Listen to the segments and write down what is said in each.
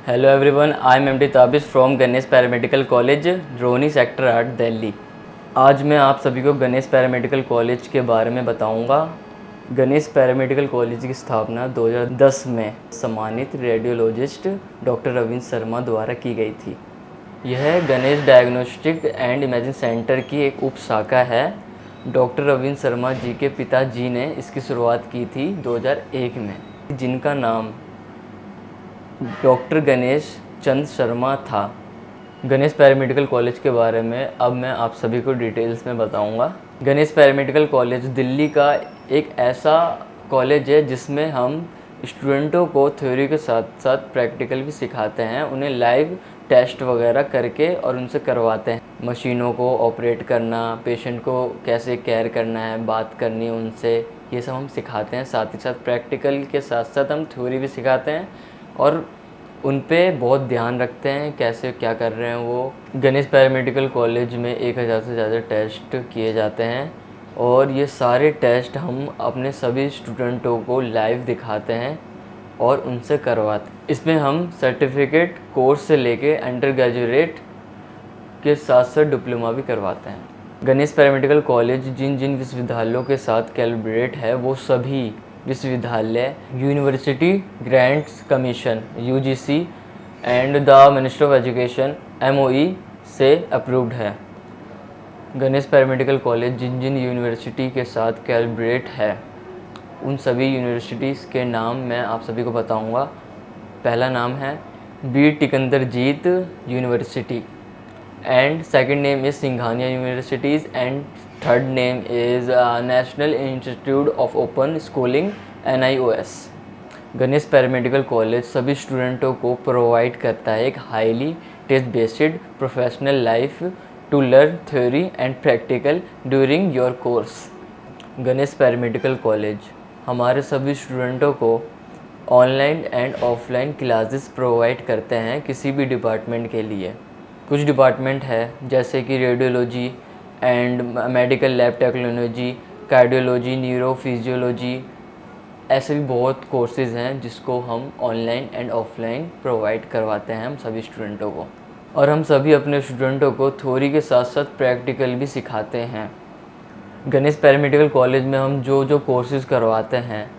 Hello everyone, I am MD Tabish from Ganesh paramedical college, Rohini sector 8, Delhi. आज मैं आप सभी को गणेश पैरामेडिकल कॉलेज के बारे में बताऊंगा। गणेश पैरामेडिकल कॉलेज की स्थापना 2010 में सम्मानित रेडियोलॉजिस्ट डॉक्टर रविंद्र शर्मा द्वारा की गई थी। यह Ganesh diagnostic and imaging centre की एक उप शाखा है। डॉक्टर रविंद्र शर्मा जी के पिताजी ने इसकी शुरुआत की थी 2001 में, जिनका नाम डॉक्टर गणेश चंद शर्मा था। गणेश पैरामेडिकल कॉलेज के बारे में अब मैं आप सभी को डिटेल्स में बताऊंगा। गणेश पैरामेडिकल कॉलेज दिल्ली का एक ऐसा कॉलेज है जिसमें हम स्टूडेंटों को थ्योरी के साथ साथ प्रैक्टिकल भी सिखाते हैं। उन्हें लाइव टेस्ट वगैरह करके और उनसे करवाते हैं। मशीनों को ऑपरेट करना, पेशेंट को कैसे केयर करना है, बात करनी है उनसे, ये सब हम सिखाते हैं। साथ ही साथ प्रैक्टिकल के साथ साथ हम थ्योरी भी सिखाते हैं और उन पे बहुत ध्यान रखते हैं कैसे क्या कर रहे हैं वो। गणेश पैरामेडिकल कॉलेज में 1000 से ज़्यादा टेस्ट किए जाते हैं और ये सारे टेस्ट हम अपने सभी स्टूडेंटों को लाइव दिखाते हैं और उनसे करवाते हैं। इसमें हम सर्टिफिकेट कोर्स से लेके अंडर ग्रेजुएट के साथ साथ डिप्लोमा भी करवाते हैं। गणेश पैरामेडिकल कॉलेज जिन जिन विश्वविद्यालयों के साथ कैलिब्रेट है वो सभी विश्वविद्यालय university grants commission (UGC) and the ministry of education (MOE) से अप्रूव्ड है। गणेश पैरामेडिकल कॉलेज जिन जिन यूनिवर्सिटी के साथ कैलिब्रेट है उन सभी यूनिवर्सिटीज़ के नाम मैं आप सभी को बताऊंगा। पहला नाम है B Tikendrajit University and second name is Singhania Universities and third name is National Institute of Open Schooling (NIOS). Ganesh paramedical college सभी स्टूडेंटों को प्रोवाइड करता है एक highly test based professional life to learn theory and practical during your course. Ganesh paramedical college हमारे सभी स्टूडेंटों को online and offline classes provide करते हैं किसी भी डिपार्टमेंट के लिए। कुछ डिपार्टमेंट है जैसे कि radiology and medical lab technology, cardiology, neurophysiology, ऐसे भी बहुत कोर्सेज़ हैं जिसको हम ऑनलाइन एंड ऑफलाइन प्रोवाइड करवाते हैं हम सभी स्टूडेंटों को। और हम सभी अपने स्टूडेंटों को थ्योरी के साथ साथ प्रैक्टिकल भी सिखाते हैं। गणेश पैरामेडिकल कॉलेज में हम जो जो कोर्सेज़ करवाते हैं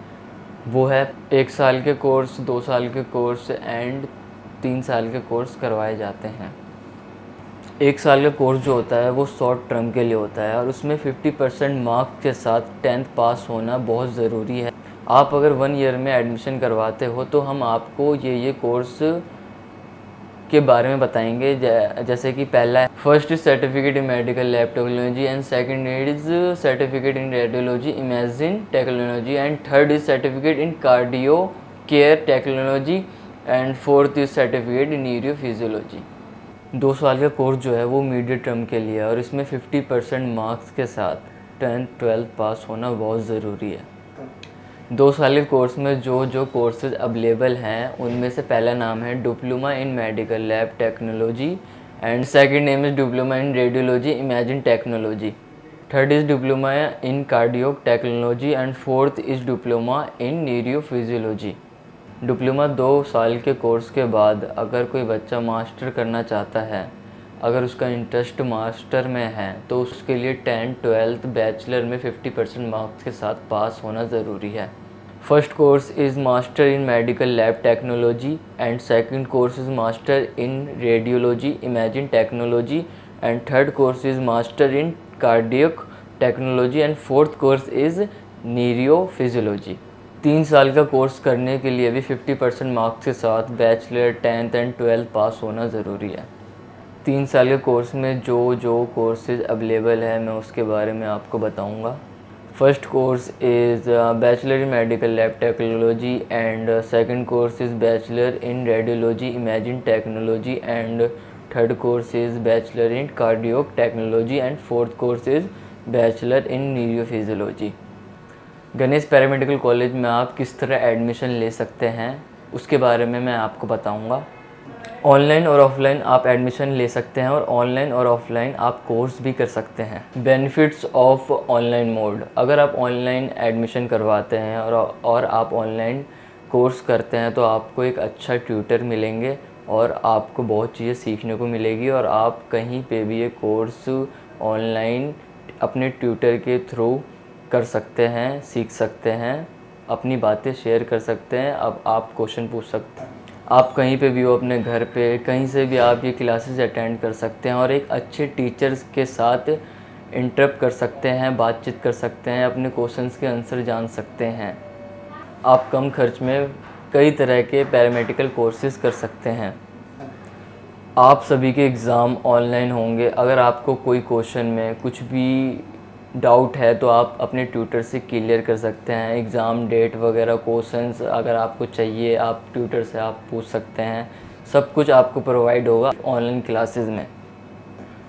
वो है 1 साल के कोर्स, 2 साल के कोर्स एंड 3 साल के कोर्स करवाए जाते हैं। 1 साल का कोर्स जो होता है वो शॉर्ट टर्म के लिए होता है और उसमें 50% मार्क्स के साथ 10th पास होना बहुत ज़रूरी है। आप अगर 1 ईयर में एडमिशन करवाते हो तो हम आपको ये कोर्स के बारे में बताएंगे। जैसे कि पहला है first is certificate in medical lab technology and second is certificate in radiology imaging technology and third is certificate in cardio care technology and fourth is certificate in neurophysiology. 2 साल का कोर्स जो है वो मीडियम टर्म के लिए है और इसमें 50% मार्क्स के साथ 10th 12th पास होना बहुत ज़रूरी है। 2 साल के कोर्स में जो जो कोर्सेज अवेलेबल हैं उनमें से पहला नाम है diploma in medical lab technology and second name is diploma in radiology imaging technology, third is diploma in cardio technology and fourth is diploma in neurophysiology. Diploma 2 साल के कोर्स के बाद अगर कोई बच्चा मास्टर करना चाहता है, अगर उसका इंटरेस्ट मास्टर में है तो उसके लिए 10th 12th बैचलर में 50% मार्क्स के साथ पास होना ज़रूरी है। First course is master in medical lab technology and second course is master in radiology imaging technology and third course is master in cardiac technology and fourth course is neurophysiology. 3 साल का course करने के लिए भी 50% marks के साथ bachelor 10th and 12th पास होना ज़रूरी है। 3 साल के कोर्स में जो जो कोर्सेज अवेलेबल है मैं उसके बारे में आपको बताऊंगा। First course is bachelor in medical lab technology and second course is bachelor in radiology imaging technology and third course is bachelor in cardio technology and fourth course is bachelor in neurophysiology. Ganesh paramedical college में आप किस तरह admission ले सकते हैं उसके बारे में मैं आपको बताऊंगा। ऑनलाइन और ऑफलाइन आप एडमिशन ले सकते हैं और ऑनलाइन और ऑफलाइन आप कोर्स भी कर सकते हैं। बेनिफिट्स ऑफ ऑनलाइन मोड, अगर आप ऑनलाइन एडमिशन करवाते हैं और आप ऑनलाइन कोर्स करते हैं तो आपको एक अच्छा ट्यूटर मिलेंगे और आपको बहुत चीज़ें सीखने को मिलेगी और आप कहीं पे भी ये कोर्स ऑनलाइन अपने ट्यूटर के थ्रू कर सकते हैं, सीख सकते हैं, अपनी बातें शेयर कर सकते हैं। अब आप क्वेश्चन पूछ सकते हैं, आप कहीं पे भी हो, अपने घर पे कहीं से भी आप ये क्लासेस अटेंड कर सकते हैं और एक अच्छे टीचर्स के साथ इंटरेक्ट कर सकते हैं, बातचीत कर सकते हैं, अपने क्वेश्चंस के आंसर जान सकते हैं। आप कम खर्च में कई तरह के पैरामेडिकल कोर्सेज कर सकते हैं। आप सभी के एग्ज़ाम ऑनलाइन होंगे। अगर आपको कोई क्वेश्चन में कुछ भी डाउट है तो आप अपने ट्यूटर से क्लियर कर सकते हैं। एग्ज़ाम डेट वगैरह क्वेश्चंस अगर आपको चाहिए आप ट्यूटर से आप पूछ सकते हैं। सब कुछ आपको प्रोवाइड होगा ऑनलाइन क्लासेस में।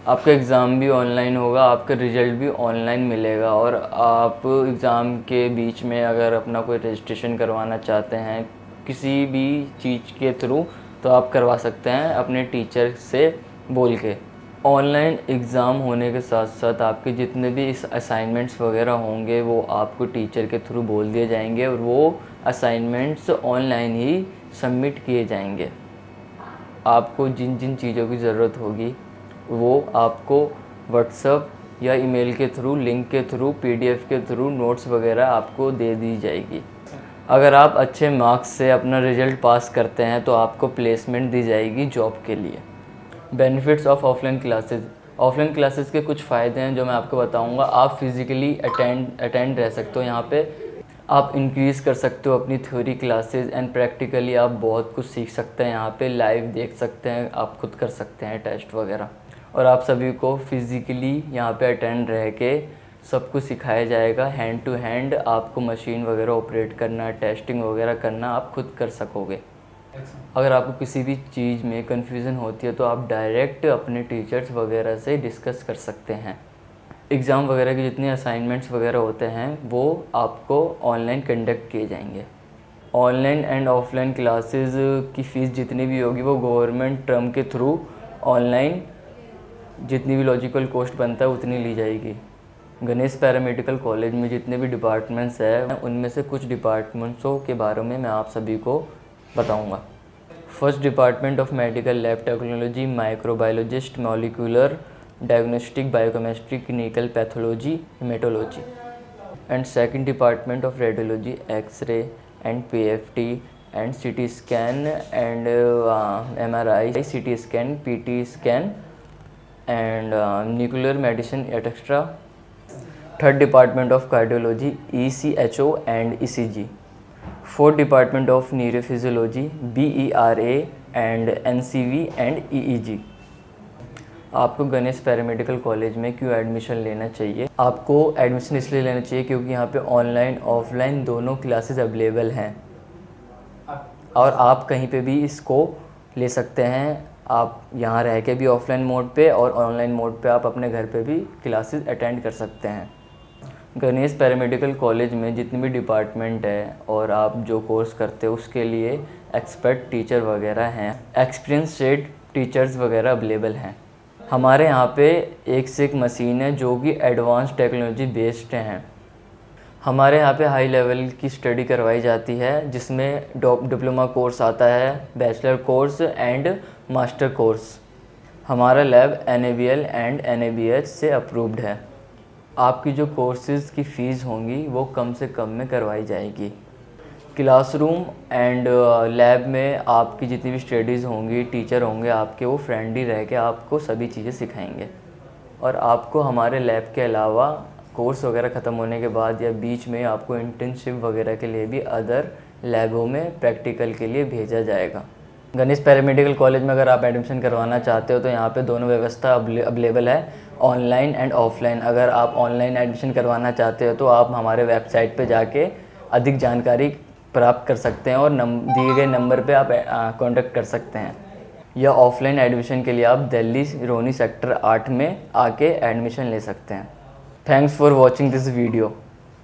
आपका एग्ज़ाम भी ऑनलाइन होगा, आपका रिज़ल्ट भी ऑनलाइन मिलेगा और आप एग्ज़ाम के बीच में अगर अपना कोई रजिस्ट्रेशन करवाना चाहते हैं किसी भी चीज़ के थ्रू तो आप करवा सकते हैं अपने टीचर से बोल के। ऑनलाइन एग्ज़ाम होने के साथ साथ आपके जितने भी इस असाइनमेंट्स वगैरह होंगे वो आपको टीचर के थ्रू बोल दिए जाएंगे और वो असाइनमेंट्स ऑनलाइन ही सबमिट किए जाएंगे। आपको जिन जिन चीज़ों की ज़रूरत होगी वो आपको व्हाट्सएप या ईमेल के थ्रू, लिंक के थ्रू, पीडीएफ के थ्रू नोट्स वगैरह आपको दे दी जाएगी। अगर आप अच्छे मार्क्स से अपना रिज़ल्ट पास करते हैं तो आपको प्लेसमेंट दी जाएगी जॉब के लिए। Benefits of offline classes. Offline classes के कुछ फ़ायदे हैं जो मैं आपको बताऊंगा। आप फिज़िकली अटेंड रह सकते हो यहाँ पे। आप इंक्रीज़ कर सकते हो अपनी थ्योरी क्लासेस एंड प्रैक्टिकली आप बहुत कुछ सीख सकते हैं। यहाँ पे लाइव देख सकते हैं, आप खुद कर सकते हैं टेस्ट वगैरह। और आप सभी को फिज़िकली यहाँ पे अटेंड रह के सब कुछ सिखाया जाएगा हैंड टू हैंड। आपको मशीन वगैरह ऑपरेट करना, टेस्टिंग वगैरह करना आप खुद कर सकोगे। अगर आपको किसी भी चीज़ में कन्फ्यूज़न होती है तो आप डायरेक्ट अपने टीचर्स वगैरह से डिस्कस कर सकते हैं। एग्ज़ाम वगैरह के जितने असाइनमेंट्स वगैरह होते हैं वो आपको ऑनलाइन कंडक्ट किए जाएंगे। ऑनलाइन एंड ऑफलाइन क्लासेस की फ़ीस जितनी भी होगी वो गवर्नमेंट टर्म के थ्रू ऑनलाइन जितनी भी लॉजिकल कॉस्ट बनता है उतनी ली जाएगी। गणेश पैरामेडिकल कॉलेज में जितने भी डिपार्टमेंट्स हैं उनमें से कुछ डिपार्टमेंट्सों के बारे में मैं आप सभी को बताऊंगा। First department of medical lab technology, microbiologist, molecular diagnostic, biochemistry, clinical pathology, haematology. And second department of radiology, x ray and PFT and CT scan and MRI, CT scan, PT scan and nuclear medicine etcetera. Third department of cardiology, ECHO and ECG। Fourth department of neurophysiology, BERA and NCV and EEG। आपको Ganesh paramedical college में क्यों admission लेना चाहिए? आपको admission इसलिए लेना चाहिए क्योंकि यहाँ पे ऑनलाइन ऑफलाइन दोनों क्लासेस अवेलेबल हैं और आप कहीं पे भी इसको ले सकते हैं। आप यहाँ रह के भी ऑफलाइन मोड पे और ऑनलाइन मोड पे आप अपने घर पे भी क्लासेस अटेंड कर सकते हैं। गणेश पैरामेडिकल कॉलेज में जितनी भी डिपार्टमेंट है और आप जो कोर्स करते हो उसके लिए एक्सपर्ट टीचर वगैरह हैं, एक्सपीरियंस्ड टीचर्स वगैरह अवेलेबल हैं। हमारे यहाँ पे एक से एक मशीन है जो कि एडवांस टेक्नोलॉजी बेस्ड हैं। हमारे यहाँ पे हाई लेवल की स्टडी करवाई जाती है जिसमें डिप्लोमा कोर्स आता है, bachelor course and master course. हमारा लैब NABL एंड NABH से अप्रूव्ड है। आपकी जो कोर्सेज़ की फ़ीस होंगी वो कम से कम में करवाई जाएगी। क्लासरूम एंड लैब में आपकी जितनी भी स्टडीज़ होंगी, टीचर होंगे आपके, वो फ्रेंडली रह के आपको सभी चीज़ें सिखाएंगे। और आपको हमारे लैब के अलावा कोर्स वगैरह ख़त्म होने के बाद या बीच में आपको इंटर्नशिप वगैरह के लिए भी अदर लैबों में प्रैक्टिकल के लिए भेजा जाएगा। गणेश पैरामेडिकल कॉलेज में अगर आप एडमिशन करवाना चाहते हो तो यहाँ पे दोनों व्यवस्था अवेलेबल है, ऑनलाइन एंड ऑफलाइन। अगर आप ऑनलाइन एडमिशन करवाना चाहते हो तो आप हमारे वेबसाइट पे जाके अधिक जानकारी प्राप्त कर सकते हैं और दिए गए नंबर पे आप कांटेक्ट कर सकते हैं। या ऑफलाइन एडमिशन के लिए आप दिल्ली रोनी सेक्टर 8 में आके एडमिशन ले सकते हैं। Thanks for watching this video.